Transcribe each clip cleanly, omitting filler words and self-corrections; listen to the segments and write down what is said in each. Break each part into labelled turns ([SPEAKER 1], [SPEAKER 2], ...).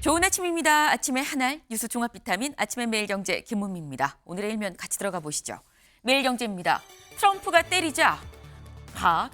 [SPEAKER 1] 좋은 아침입니다. 아침의 하나 뉴스 종합 비타민 아침의 매일경제 김은미입니다. 오늘의 일면 같이 들어가 보시죠. 매일경제입니다. 트럼프가 때리자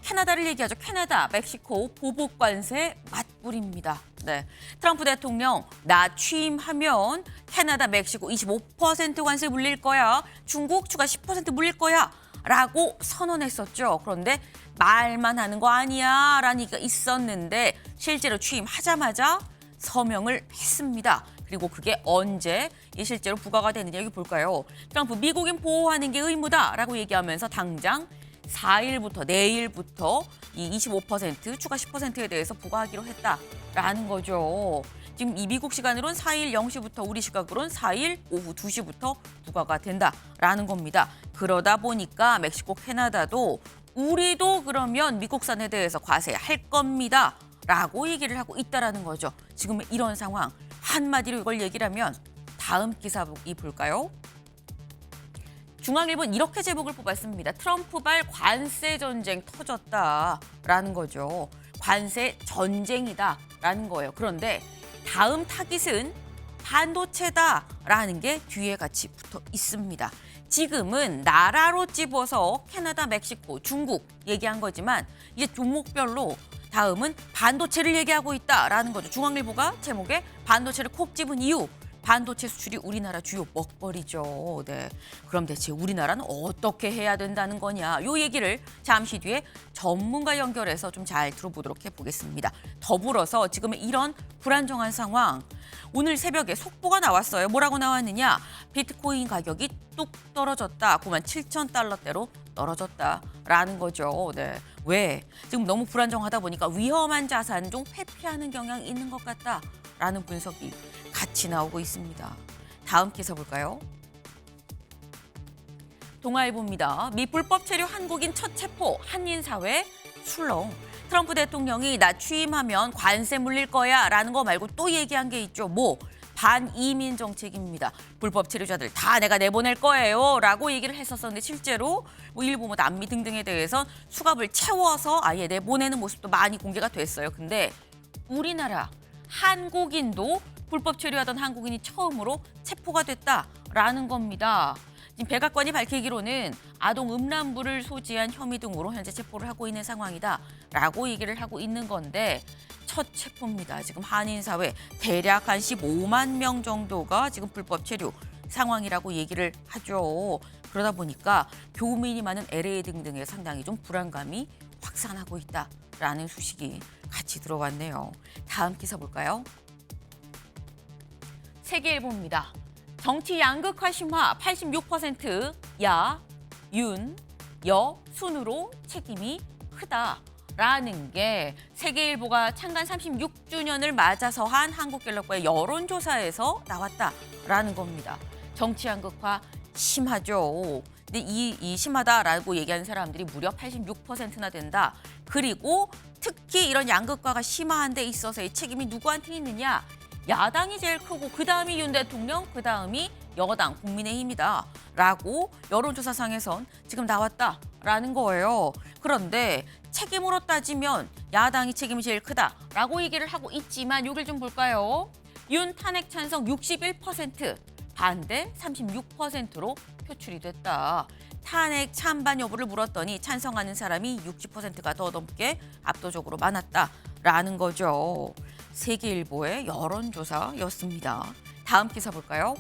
[SPEAKER 1] 캐나다를 얘기하죠. 캐나다, 멕시코 보복 관세 맞불입니다. 네, 트럼프 대통령 나 취임하면 캐나다, 멕시코 25% 관세 물릴 거야. 중국 추가 10% 물릴 거야. 라고 선언했었죠. 그런데 말만 하는 거 아니야 라는 얘기가 있었는데 실제로 취임하자마자 서명을 했습니다. 그리고 그게 언제 실제로 부과가 되느냐 여기 볼까요? 트럼프 미국인 보호하는 게 의무다라고 얘기하면서 당장 4일부터 내일부터 이 25% 추가 10%에 대해서 부과하기로 했다라는 거죠. 지금 이 미국 시간으로는 4일 0시부터 우리 시각으로는 4일 오후 2시부터 부과가 된다라는 겁니다. 그러다 보니까 멕시코, 캐나다도 우리도 그러면 미국산에 대해서 과세할 겁니다. 라고 얘기를 하고 있다라는 거죠. 지금 이런 상황 한마디로 이걸 얘기를 하면 다음 기사이 볼까요? 중앙일보는 이렇게 제목을 뽑았습니다. 트럼프발 관세 전쟁 터졌다라는 거죠. 관세 전쟁이다라는 거예요. 그런데 다음 타깃은 반도체다라는 게 뒤에 같이 붙어 있습니다. 지금은 나라로 집어서 캐나다, 멕시코, 중국 얘기한 거지만 이제 종목별로 다음은 반도체를 얘기하고 있다라는 거죠. 중앙일보가 제목에 반도체를 콕 집은 이유. 반도체 수출이 우리나라 주요 먹거리죠. 네. 그럼 대체 우리나라는 어떻게 해야 된다는 거냐. 요 얘기를 잠시 뒤에 전문가 연결해서 좀 잘 들어보도록 해보겠습니다. 더불어서 지금 이런 불안정한 상황. 오늘 새벽에 속보가 나왔어요. 뭐라고 나왔느냐. 비트코인 가격이 뚝 떨어졌다. 97,000달러대로 떨어졌다라는 거죠. 네. 왜? 지금 너무 불안정하다 보니까 위험한 자산 좀 회피하는 경향이 있는 것 같다라는 분석이 같이 나오고 있습니다. 다음 기사 볼까요? 동아일보입니다. 미 불법 체류 한국인 첫 체포, 한인사회 술렁. 트럼프 대통령이 나 취임하면 관세 물릴 거야 라는 거 말고 또 얘기한 게 있죠. 반이민 정책입니다. 불법 체류자들 다 내가 내보낼 거예요 라고 얘기를 했었었는데 실제로 일부 남미 등등에 대해서 수갑을 채워서 아예 내보내는 모습도 많이 공개가 됐어요. 근데 우리나라 한국인도 불법 체류하던 한국인이 처음으로 체포가 됐다라는 겁니다. 지금 백악관이 밝히기로는 아동 음란물을 소지한 혐의 등으로 현재 체포를 하고 있는 상황이다라고 얘기를 하고 있는 건데 첫 체포입니다. 지금 한인사회 대략 한 15만 명 정도가 지금 불법 체류 상황이라고 얘기를 하죠. 그러다 보니까 교민이 많은 LA 등등에 상당히 좀 불안감이 확산하고 있다라는 소식이 같이 들어왔네요. 다음 기사 볼까요? 세계일보입니다. 정치 양극화 심화 86% 야, 윤, 여 순으로 책임이 크다라는 게 세계일보가 창간 36주년을 맞아서 한 한국갤럽과의 여론조사에서 나왔다라는 겁니다. 정치 양극화 심하죠. 근데 이 심하다라고 얘기하는 사람들이 무려 86%나 된다. 그리고 특히 이런 양극화가 심화한 데 있어서의 책임이 누구한테 있느냐? 야당이 제일 크고 그다음이 윤 대통령, 그다음이 여당 국민의힘이다 라고 여론조사상에선 지금 나왔다라는 거예요. 그런데 책임으로 따지면 야당이 책임이 제일 크다라고 얘기를 하고 있지만 여길 좀 볼까요? 윤 탄핵 찬성 61%, 반대 36%로 표출이 됐다. 탄핵 찬반 여부를 물었더니 찬성하는 사람이 60%가 더 넘게 압도적으로 많았다라는 거죠. 세계일보의 여론조사였습니다. 다음 기사 볼까요?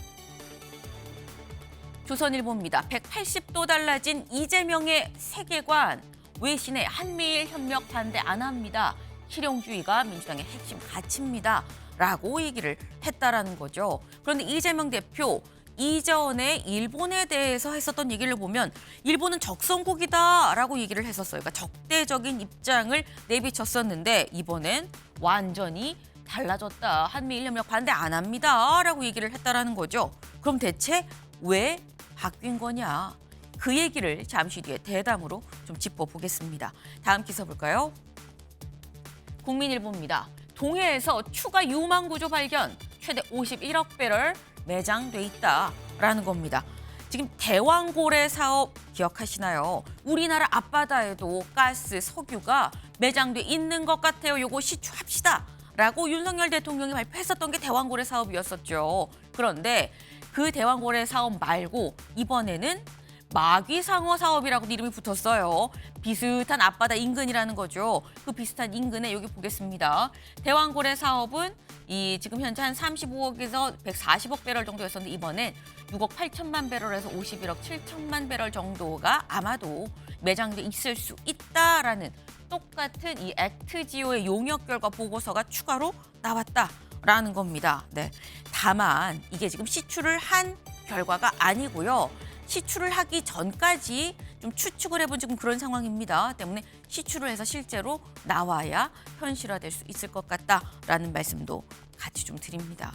[SPEAKER 1] 조선일보입니다. 180도 달라진 이재명의 세계관. 외신에 한미일 협력 반대 안 합니다. 실용주의가 민주당의 핵심 가치입니다. 라고 얘기를 했다라는 거죠. 그런데 이재명 대표 이전에 일본에 대해서 했었던 얘기를 보면 일본은 적성국이다라고 얘기를 했었어요. 그러니까 적대적인 입장을 내비쳤었는데 이번엔 완전히 달라졌다. 한미일 협력 반대 안 합니다라고 얘기를 했다라는 거죠. 그럼 대체 왜 바뀐 거냐? 그 얘기를 잠시 뒤에 대담으로 좀 짚어보겠습니다. 다음 기사 볼까요? 국민일보입니다. 동해에서 추가 유망 구조 발견, 최대 51억 배럴 매장돼 있다라는 겁니다. 지금 대왕고래 사업 기억하시나요? 우리나라 앞바다에도 가스, 석유가 매장돼 있는 것 같아요. 요거 시추합시다 라고 윤석열 대통령이 발표했었던 게 대왕고래 사업이었었죠. 그런데 그 대왕고래 사업 말고 이번에는 마귀상어 사업이라고 이름이 붙었어요. 비슷한 앞바다 인근이라는 거죠. 그 비슷한 인근에 여기 보겠습니다. 대왕고래 사업은 지금 현재 한 35억에서 140억 배럴 정도였었는데 이번엔 6억 8천만 배럴에서 51억 7천만 배럴 정도가 아마도 매장돼 있을 수 있다라는 똑같은 이 액트지오의 용역 결과 보고서가 추가로 나왔다라는 겁니다. 네. 다만 이게 지금 시추를 한 결과가 아니고요. 시추를 하기 전까지 좀 추측을 해본 지금 그런 상황입니다. 때문에 시추를 해서 실제로 나와야 현실화될 수 있을 것 같다라는 말씀도 같이 좀 드립니다.